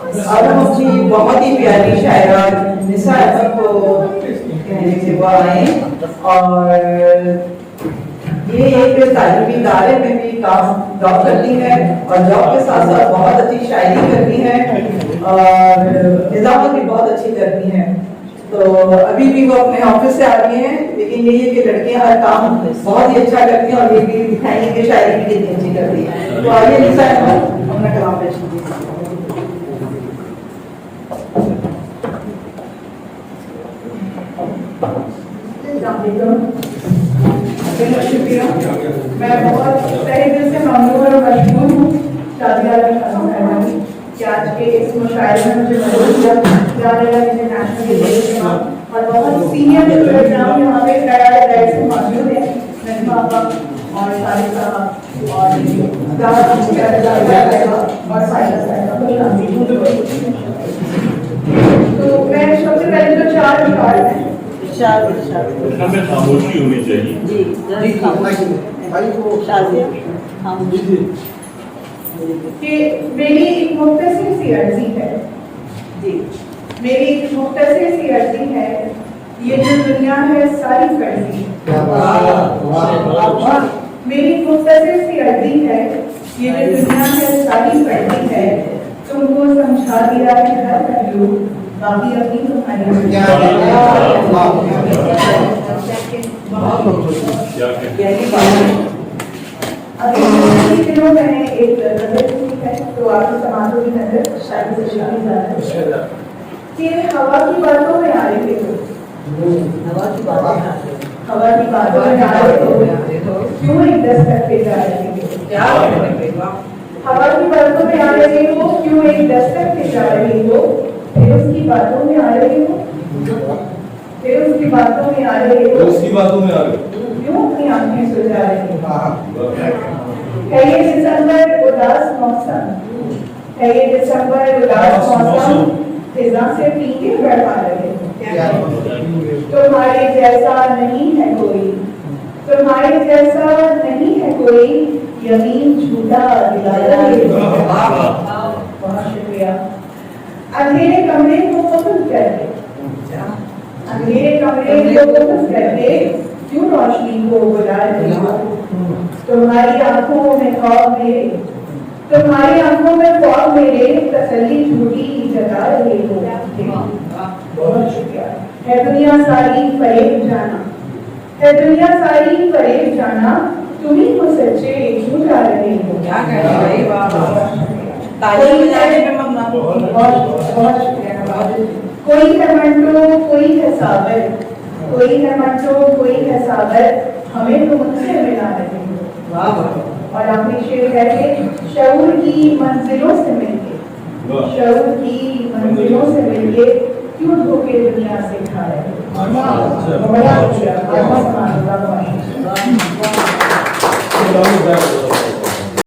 अब हम अपनी बहुत ही प्यारी शायरा निसा अहमद को कहने के वो आए और ये एक तालीमी इदारे में भी काम जॉब करती है और जॉब के साथ साथ बहुत अच्छी शायरी करती है और निजामत भी बहुत अच्छी करती है। तो अभी भी वो अपने ऑफिस से आ रही हैं, लेकिन यही है कि लड़कियां हर काम बहुत ही अच्छा करती हैं और ये भी दिखाएंगे कि शायरी भी कितनी अच्छी करती है। तो आइए निसा अहमद अपना कलाम पेश कीजिए। शुक्रिया। मैं बहुत तहे दिल से ममनून और मशहूर हूँ शादिया कि आज के इस मुशायरे में मुझे मदद किया इंटरनेशनल और बहुत सीनियर प्रोग्राम यहाँ पे डायरेक्ट से मौजूद है नजमा आपा और सारिक साहब और तो मैं सबसे पहले तो चार रिकॉर्ड है हमें खामोशी होनी चाहिए जी खामोशी कि मेरी एक मुख्तसर सी अर्जी है जी मेरी एक मुख्तसर सी अर्जी है ये जो दुनिया है सारी फर्जी मेरी मुख्तसर सी अर्जी है ये जो दुनिया है सारी फर्जी है तुमको समझा दिया है हर पहलू बाकी अपनी तुम्हारी अभी दिनों मैंने एक नजर की है तो आपकी समाजों की नजर शायद से शादी ज्यादा कि हवा की बातों में आ रहे थे हवा की बातों में आ रहे तो क्यों एक दस्तक पे जा रहे थे हवा की बातों में आ रहे हो क्यों एक दस्तक पे जा रहे हो फिर उसकी बातों में आ रहे हो फिर उसकी बातों में आ रहे हो क्यों अपनी आंखें सुलझा रहे हो है ये दिसंबर उदास मौसम फिजा से पीके बढ़ा रहे हो तुम्हारे जैसा नहीं है कोई यकीन झूठा दिला रहे हो बहुत शुक्रिया। अंधेरे कमरे को पसंद करके क्यों रोशनी को बुला रहे हो तुम्हारी आंखों में ख्वाब मेरे तसल्ली झूठी जता रहे हो बहुत शुक्रिया। है दुनिया सारी फरेब जाना तुम्ही को सच्चे झूठा रहे हो क्या कह रहे हो बहुत शुक्रिया। कोई है मंटो कोई है साबर हमें तो मुझसे मिला रहे हो और अपनी शेर कहते शऊर की मंजिलों से मिलके क्यों धोखे दुनिया से खा रहे हो।